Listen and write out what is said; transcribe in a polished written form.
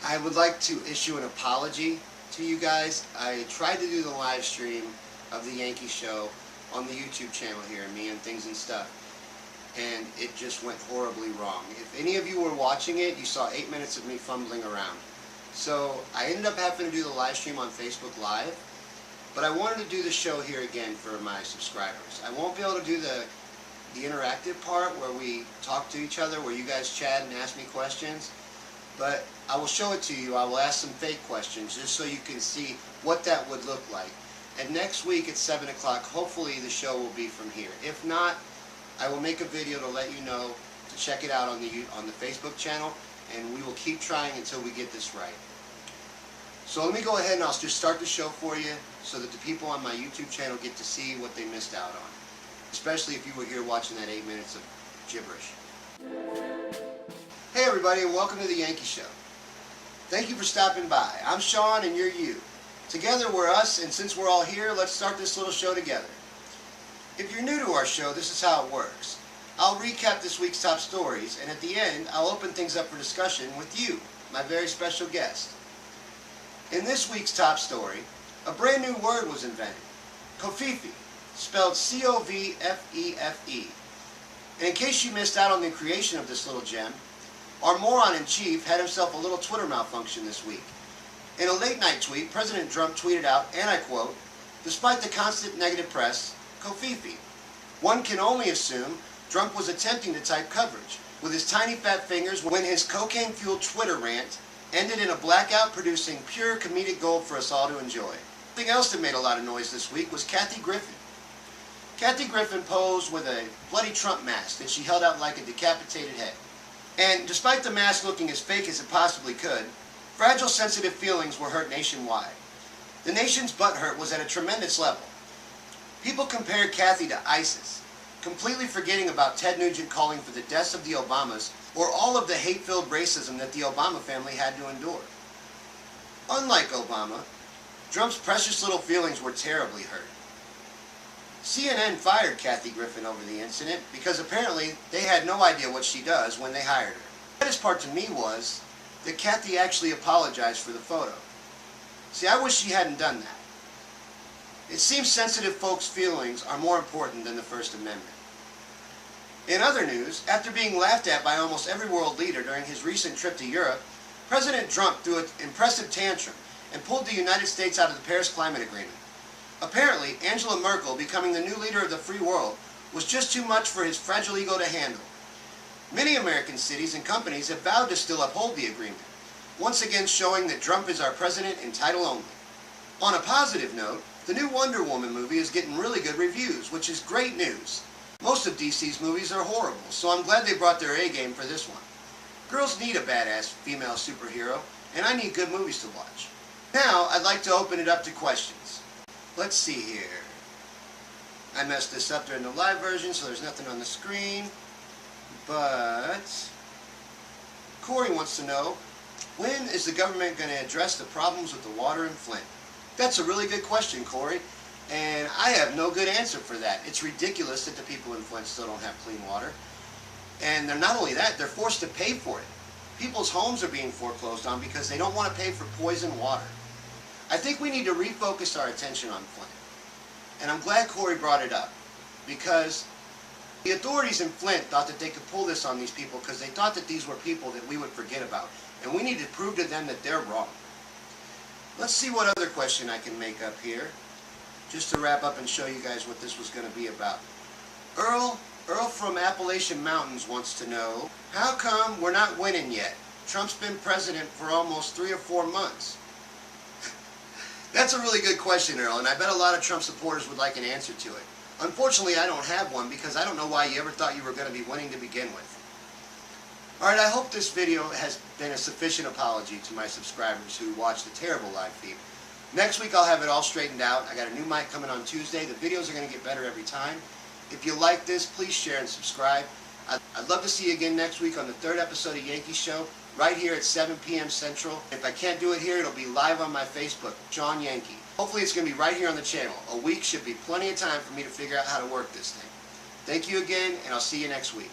I would like to issue an apology to you guys. I tried to do the live stream of the Yankey Show on the YouTube channel here, Me and Things and Stuff, and it just went horribly wrong. If any of you were watching it, you saw 8 minutes of me fumbling around. So I ended up having to do the live stream on Facebook Live, but I wanted to do the show here again for my subscribers. I won't be able to do the interactive part where we talk to each other, where you guys chat and ask me questions, but I will show it to you. I will ask some fake questions just so you can see what that would look like. And next week at 7 o'clock, hopefully the show will be from here. If not, I will make a video to let you know to check it out on the Facebook channel, and we will keep trying until we get this right. So let me go ahead and I'll just start the show for you so that the people on my YouTube channel get to see what they missed out on. Especially if you were here watching that 8 minutes of gibberish. Hey everybody, and welcome to the Yankey Show. Thank you for stopping by. I'm Sean and you're you. Together we're us, and since we're all here, let's start this little show together. If you're new to our show, this is how it works. I'll recap this week's top stories, and at the end, I'll open things up for discussion with you, my very special guest. In this week's top story, a brand new word was invented, Covfefe, spelled C-O-V-F-E-F-E. And in case you missed out on the creation of this little gem, our moron-in-chief had himself a little Twitter malfunction this week. In a late-night tweet, President Trump tweeted out, and I quote, "Despite the constant negative press, Covfefe." One can only assume Trump was attempting to type coverage with his tiny fat fingers when his cocaine-fueled Twitter rant ended in a blackout, producing pure comedic gold for us all to enjoy. Something else that made a lot of noise this week was Kathy Griffin. Kathy Griffin posed with a bloody Trump mask that she held out like a decapitated head. And despite the mask looking as fake as it possibly could, fragile, sensitive feelings were hurt nationwide. The nation's butthurt was at a tremendous level. People compared Kathy to ISIS, completely forgetting about Ted Nugent calling for the deaths of the Obamas or all of the hate-filled racism that the Obama family had to endure. Unlike Obama, Trump's precious little feelings were terribly hurt. CNN fired Kathy Griffin over the incident because apparently they had no idea what she does when they hired her. The saddest part to me was that Kathy actually apologized for the photo. See, I wish she hadn't done that. It seems sensitive folks' feelings are more important than the First Amendment. In other news, after being laughed at by almost every world leader during his recent trip to Europe, President Trump threw an impressive tantrum and pulled the United States out of the Paris Climate Agreement. Apparently, Angela Merkel becoming the new leader of the free world was just too much for his fragile ego to handle. Many American cities and companies have vowed to still uphold the agreement, once again showing that Trump is our president in title only. On a positive note, the new Wonder Woman movie is getting really good reviews, which is great news. Most of DC's movies are horrible, so I'm glad they brought their A-game for this one. Girls need a badass female superhero, and I need good movies to watch. Now, I'd like to open it up to questions. Let's see here. I messed this up during the live version, so there's nothing on the screen. But Corey wants to know, when is the government going to address the problems with the water in Flint? That's a really good question, Corey, and I have no good answer for that. It's ridiculous that the people in Flint still don't have clean water. And they're not only that, they're forced to pay for it. People's homes are being foreclosed on because they don't want to pay for poisoned water. I think we need to refocus our attention on Flint. And I'm glad Corey brought it up, because the authorities in Flint thought that they could pull this on these people because they thought that these were people that we would forget about. And we need to prove to them that they're wrong. Let's see what other question I can make up here, just to wrap up and show you guys what this was going to be about. Earl from Appalachian Mountains wants to know, how come we're not winning yet? Trump's been president for almost 3 or 4 months. That's a really good question, Earl, and I bet a lot of Trump supporters would like an answer to it. Unfortunately, I don't have one because I don't know why you ever thought you were going to be winning to begin with. Alright, I hope this video has been a sufficient apology to my subscribers who watch the terrible live feed. Next week I'll have it all straightened out. I got a new mic coming on Tuesday. The videos are going to get better every time. If you like this, please share and subscribe. I'd love to see you again next week on the 3rd episode of Yankey Show, right here at 7 p.m. Central. If I can't do it here, it'll be live on my Facebook, John Yankey. Hopefully it's going to be right here on the channel. A week should be plenty of time for me to figure out how to work this thing. Thank you again, and I'll see you next week.